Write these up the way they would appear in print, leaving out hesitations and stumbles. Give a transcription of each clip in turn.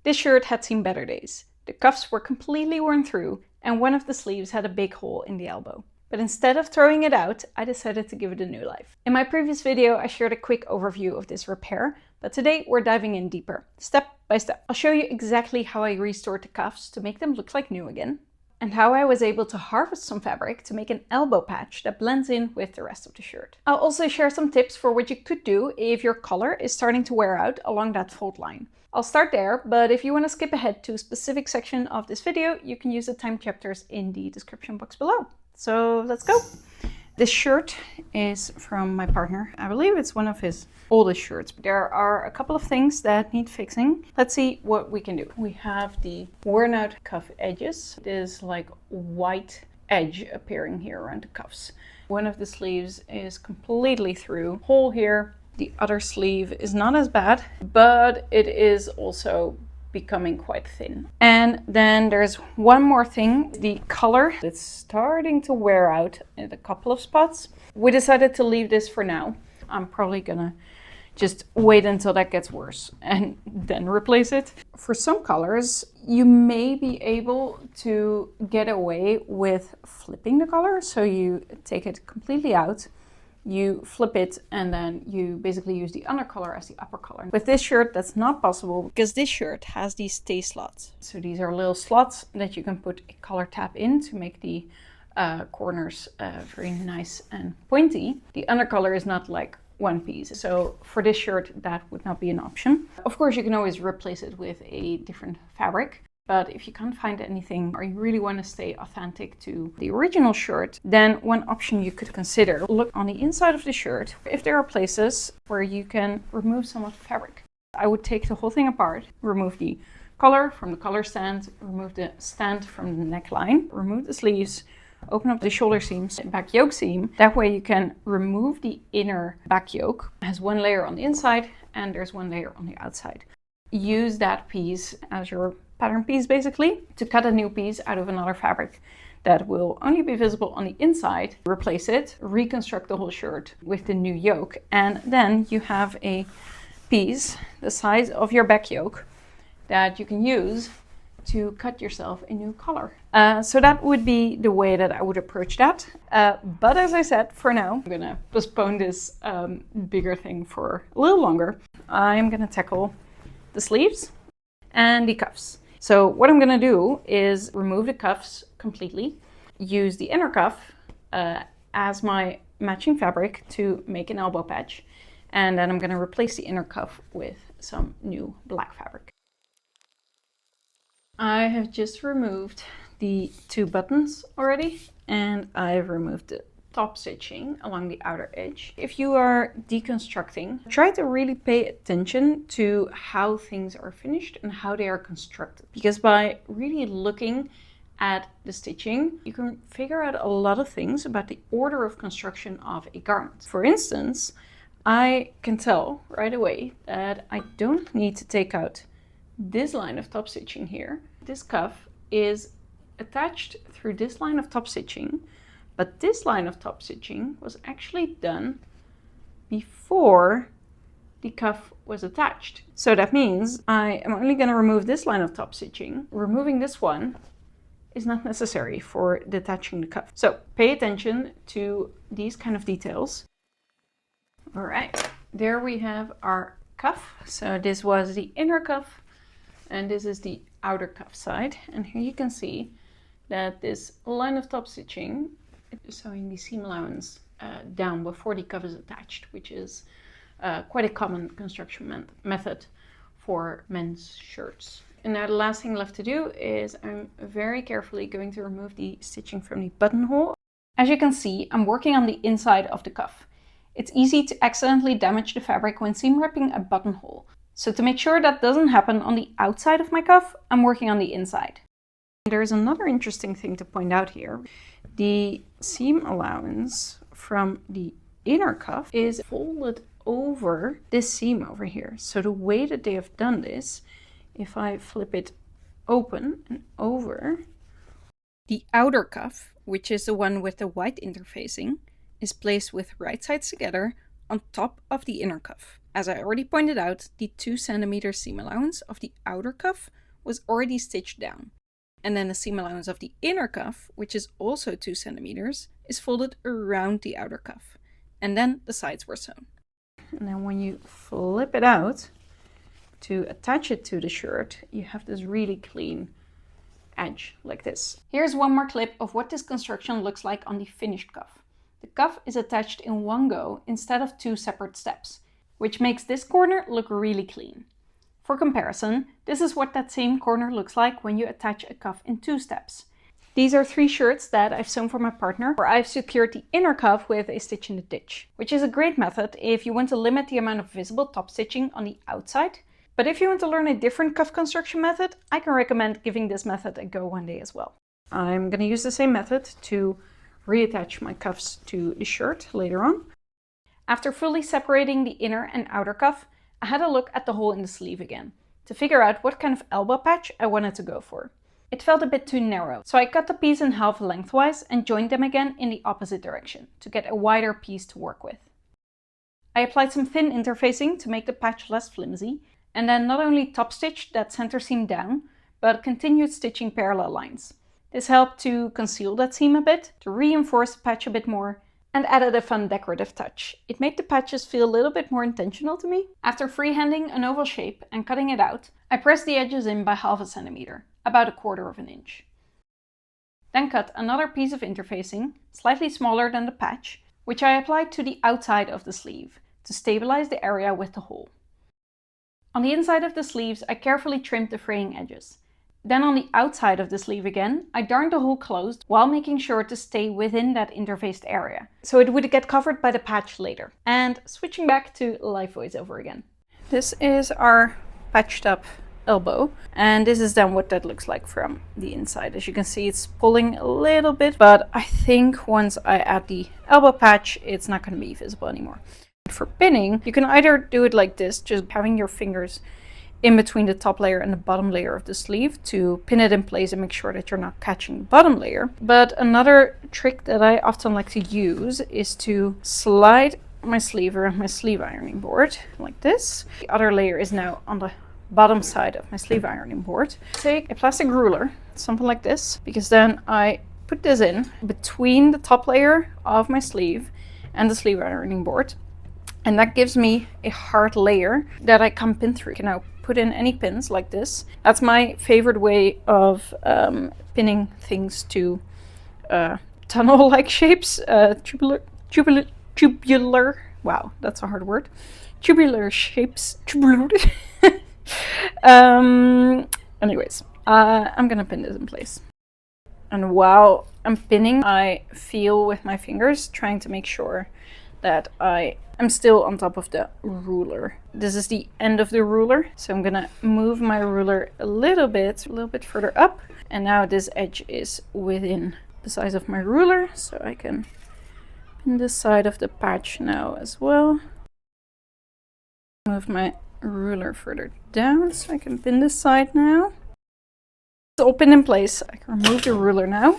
This shirt had seen better days. The cuffs were completely worn through and one of the sleeves had a big hole in the elbow. But instead of throwing it out, I decided to give it a new life. In my previous video, I shared a quick overview of this repair, but today we're diving in deeper, step by step. I'll show you exactly how I restored the cuffs to make them look like new again, and how I was able to harvest some fabric to make an elbow patch that blends in with the rest of the shirt. I'll also share some tips for what you could do if your collar is starting to wear out along that fold line. I'll start there, but if you want to skip ahead to a specific section of this video, you can use the time chapters in the description box below. So let's go. This shirt is from my partner. I believe it's one of his oldest shirts. There are a couple of things that need fixing. Let's see what we can do. We have the worn out cuff edges. There's like white edge appearing here around the cuffs. One of the sleeves is completely through. Hole here. The other sleeve is not as bad, but it is also becoming quite thin. And then there's one more thing, the color. It's starting to wear out in a couple of spots. We decided to leave this for now. I'm probably gonna just wait until that gets worse and then replace it. For some colors, you may be able to get away with flipping the color. So you take it completely out, you flip it, and then you basically use the undercolor as the upper color. With this shirt, that's not possible because this shirt has these stay slots. So these are little slots that you can put a color tab in to make the corners very nice and pointy. The undercolor is not like one piece. So for this shirt, that would not be an option. Of course, you can always replace it with a different fabric. But if you can't find anything or you really want to stay authentic to the original shirt, then one option you could consider, look on the inside of the shirt if there are places where you can remove some of the fabric. I would take the whole thing apart, remove the collar from the collar stand, remove the stand from the neckline, remove the sleeves, open up the shoulder seams, back yoke seam. That way you can remove the inner back yoke. It has one layer on the inside and there's one layer on the outside. Use that piece as your pattern piece basically to cut a new piece out of another fabric that will only be visible on the inside. Replace it, reconstruct the whole shirt with the new yoke, and then you have a piece the size of your back yoke that you can use to cut yourself a new collar. So that would be the way that I would approach that. But as I said, for now, I'm gonna postpone this bigger thing for a little longer. I'm gonna tackle the sleeves and the cuffs. So what I'm gonna do is remove the cuffs completely, use the inner cuff as my matching fabric to make an elbow patch, and then I'm gonna replace the inner cuff with some new black fabric. I have just removed the two buttons already, and I've removed the top stitching along the outer edge. If you are deconstructing, try to really pay attention to how things are finished and how they are constructed. Because by really looking at the stitching, you can figure out a lot of things about the order of construction of a garment. For instance, I can tell right away that I don't need to take out this line of top stitching here. This cuff is attached through this line of top stitching, but this line of top stitching was actually done before the cuff was attached. So that means I am only going to remove this line of top stitching. Removing this one is not necessary for detaching the cuff. So pay attention to these kind of details. All right, there we have our cuff. So this was the inner cuff and this is the outer cuff side. And here you can see that this line of top stitching is showing the seam allowance down before the cuff is attached, which is quite a common construction method for men's shirts. And now the last thing left to do is I'm very carefully going to remove the stitching from the buttonhole. As you can see, I'm working on the inside of the cuff. It's easy to accidentally damage the fabric when seam wrapping a buttonhole. So to make sure that doesn't happen on the outside of my cuff, I'm working on the inside. There's another interesting thing to point out here. The seam allowance from the inner cuff is folded over this seam over here. So the way that they have done this, if I flip it open and over, the outer cuff, which is the one with the white interfacing, is placed with right sides together on top of the inner cuff. As I already pointed out, the 2 cm seam allowance of the outer cuff was already stitched down. And then the seam allowance of the inner cuff, which is also 2 cm, is folded around the outer cuff. And then the sides were sewn. And then when you flip it out to attach it to the shirt, you have this really clean edge like this. Here's one more clip of what this construction looks like on the finished cuff. The cuff is attached in one go instead of 2 separate steps, which makes this corner look really clean. For comparison, this is what that same corner looks like when you attach a cuff in 2 steps. These are 3 shirts that I've sewn for my partner, where I've secured the inner cuff with a stitch in the ditch, which is a great method if you want to limit the amount of visible top stitching on the outside. But if you want to learn a different cuff construction method, I can recommend giving this method a go one day as well. I'm going to use the same method to reattach my cuffs to the shirt later on. After fully separating the inner and outer cuff, I had a look at the hole in the sleeve again, to figure out what kind of elbow patch I wanted to go for. It felt a bit too narrow, so I cut the piece in half lengthwise and joined them again in the opposite direction, to get a wider piece to work with. I applied some thin interfacing to make the patch less flimsy, and then not only top stitched that center seam down, but continued stitching parallel lines. This helped to conceal that seam a bit, to reinforce the patch a bit more, and added a fun decorative touch. It made the patches feel a little bit more intentional to me. After freehanding an oval shape and cutting it out, I pressed the edges in by ½ centimeter, about 1/4 inch. Then cut another piece of interfacing, slightly smaller than the patch, which I applied to the outside of the sleeve, to stabilize the area with the hole. On the inside of the sleeves, I carefully trimmed the fraying edges. Then on the outside of the sleeve again, I darned the hole closed while making sure to stay within that interfaced area, so it would get covered by the patch later. And switching back to live voiceover again. This is our patched up elbow, and this is then what that looks like from the inside. As you can see, it's pulling a little bit, but I think once I add the elbow patch, it's not going to be visible anymore. For pinning, you can either do it like this, just having your fingers in between the top layer and the bottom layer of the sleeve to pin it in place and make sure that you're not catching the bottom layer. But another trick that I often like to use is to slide my sleeve around my sleeve ironing board like this. The other layer is now on the bottom side of my sleeve ironing board. Take a plastic ruler, something like this, because then I put this in between the top layer of my sleeve and the sleeve ironing board. And that gives me a hard layer that I can pin through. You can now put in any pins like this. That's my favorite way of pinning things to tunnel-like shapes. Tubular, wow, that's a hard word. Tubular shapes. Anyways, I'm gonna pin this in place. And while I'm pinning, I feel with my fingers, trying to make sure that I'm still on top of the ruler. This is the end of the ruler, so I'm gonna move my ruler a little bit further up. And now this edge is within the size of my ruler, so I can pin this side of the patch now as well. Move my ruler further down so I can pin this side now. It's all pinned in place. I can remove the ruler now.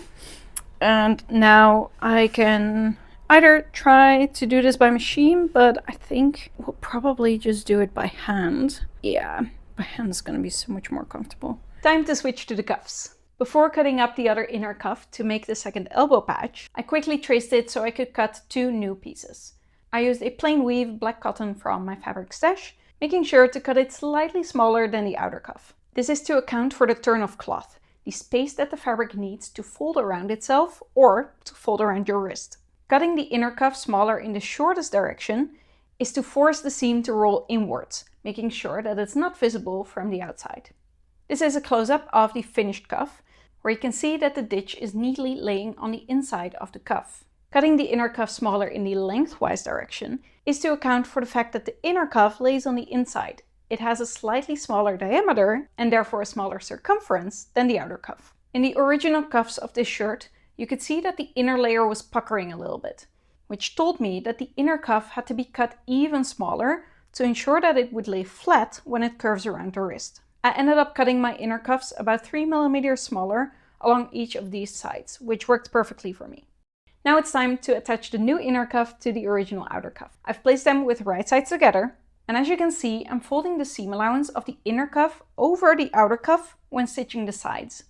And now I can either try to do this by machine, but I think we'll probably just do it by hand. Yeah, by hand is gonna be so much more comfortable. Time to switch to the cuffs. Before cutting up the other inner cuff to make the second elbow patch, I quickly traced it so I could cut 2 new pieces. I used a plain weave black cotton from my fabric stash, making sure to cut it slightly smaller than the outer cuff. This is to account for the turn of cloth, the space that the fabric needs to fold around itself or to fold around your wrist. Cutting the inner cuff smaller in the shortest direction is to force the seam to roll inwards, making sure that it's not visible from the outside. This is a close-up of the finished cuff, where you can see that the ditch is neatly laying on the inside of the cuff. Cutting the inner cuff smaller in the lengthwise direction is to account for the fact that the inner cuff lays on the inside. It has a slightly smaller diameter and therefore a smaller circumference than the outer cuff. In the original cuffs of this shirt, you could see that the inner layer was puckering a little bit, which told me that the inner cuff had to be cut even smaller to ensure that it would lay flat when it curves around the wrist. I ended up cutting my inner cuffs about 3 mm smaller along each of these sides, which worked perfectly for me. Now it's time to attach the new inner cuff to the original outer cuff. I've placed them with right sides together, and as you can see, I'm folding the seam allowance of the inner cuff over the outer cuff when stitching the sides,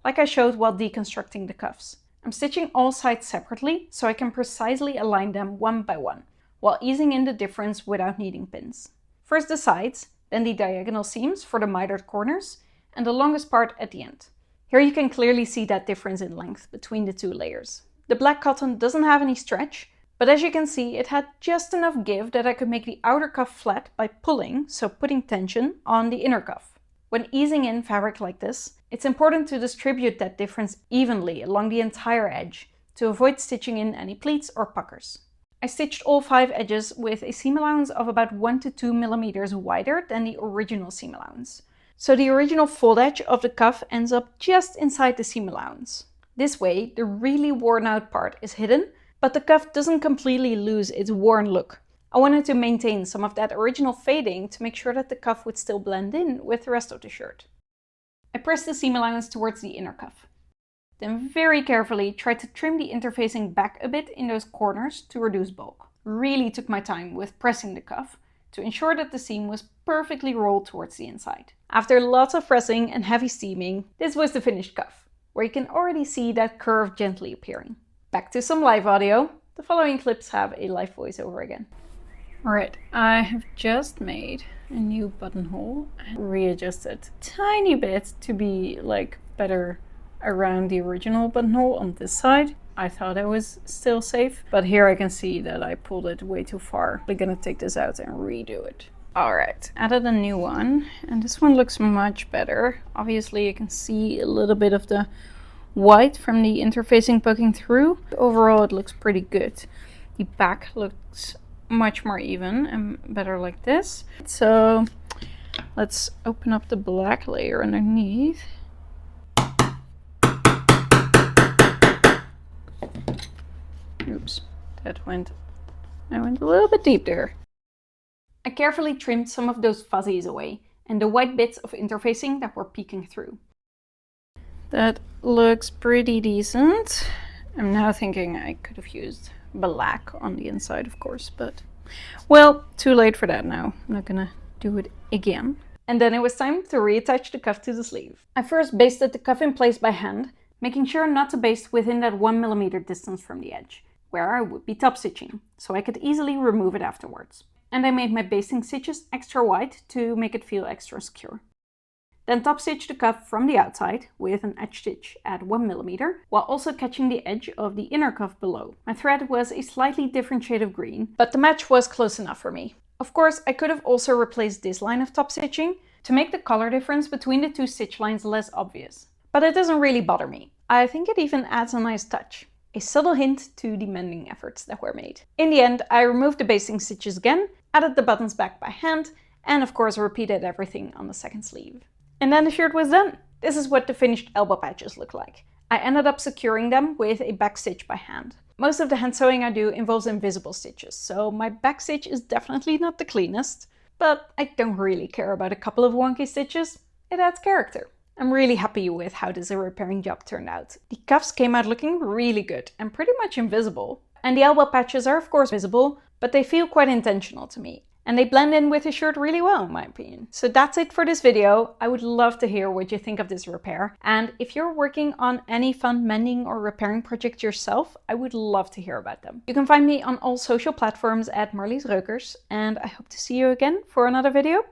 like I showed while deconstructing the cuffs. I'm stitching all sides separately so I can precisely align them one by one, while easing in the difference without needing pins. First the sides, then the diagonal seams for the mitered corners, and the longest part at the end. Here you can clearly see that difference in length between the two layers. The black cotton doesn't have any stretch, but as you can see, it had just enough give that I could make the outer cuff flat by pulling, so putting tension on the inner cuff. When easing in fabric like this, it's important to distribute that difference evenly along the entire edge to avoid stitching in any pleats or puckers. I stitched all 5 edges with a seam allowance of about 1 to 2 millimeters wider than the original seam allowance. So the original fold edge of the cuff ends up just inside the seam allowance. This way, the really worn out part is hidden, but the cuff doesn't completely lose its worn look. I wanted to maintain some of that original fading to make sure that the cuff would still blend in with the rest of the shirt. I pressed the seam allowance towards the inner cuff. Then very carefully tried to trim the interfacing back a bit in those corners to reduce bulk. Really took my time with pressing the cuff to ensure that the seam was perfectly rolled towards the inside. After lots of pressing and heavy steaming, this was the finished cuff, where you can already see that curve gently appearing. Back to some live audio. The following clips have a live voiceover again. Alright, I have just made a new buttonhole and readjusted a tiny bit to be like better around the original buttonhole on this side. I thought I was still safe, but here I can see that I pulled it way too far. I'm gonna take this out and redo it. Alright, added a new one, and this one looks much better. Obviously you can see a little bit of the white from the interfacing poking through. Overall it looks pretty good. The back looks much more even and better like this. So let's open up the black layer underneath. Oops, I went a little bit deep there. I carefully trimmed some of those fuzzies away and the white bits of interfacing that were peeking through. That looks pretty decent. I'm now thinking I could have used black on the inside, of course, but well, too late for that now. I'm not gonna do it again. And then it was time to reattach the cuff to the sleeve. I first basted the cuff in place by hand, making sure not to baste within that 1 millimeter distance from the edge, where I would be top stitching, so I could easily remove it afterwards. And I made my basting stitches extra wide to make it feel extra secure. Then top stitch the cuff from the outside with an edge stitch at 1 millimeter, while also catching the edge of the inner cuff below. My thread was a slightly different shade of green, but the match was close enough for me. Of course, I could have also replaced this line of top stitching to make the color difference between the two stitch lines less obvious. But it doesn't really bother me. I think it even adds a nice touch. A subtle hint to the mending efforts that were made. In the end, I removed the basting stitches again, added the buttons back by hand, and of course repeated everything on the second sleeve. And then the shirt was done. This is what the finished elbow patches look like. I ended up securing them with a back stitch by hand. Most of the hand sewing I do involves invisible stitches, so my back stitch is definitely not the cleanest, but I don't really care about a couple of wonky stitches. It adds character. I'm really happy with how this repairing job turned out. The cuffs came out looking really good and pretty much invisible. And the elbow patches are of course visible, but they feel quite intentional to me. And they blend in with the shirt really well in my opinion. So that's it for this video. I would love to hear what you think of this repair. And if you're working on any fun mending or repairing projects yourself, I would love to hear about them. You can find me on all social platforms at Marlies Reukers. And I hope to see you again for another video.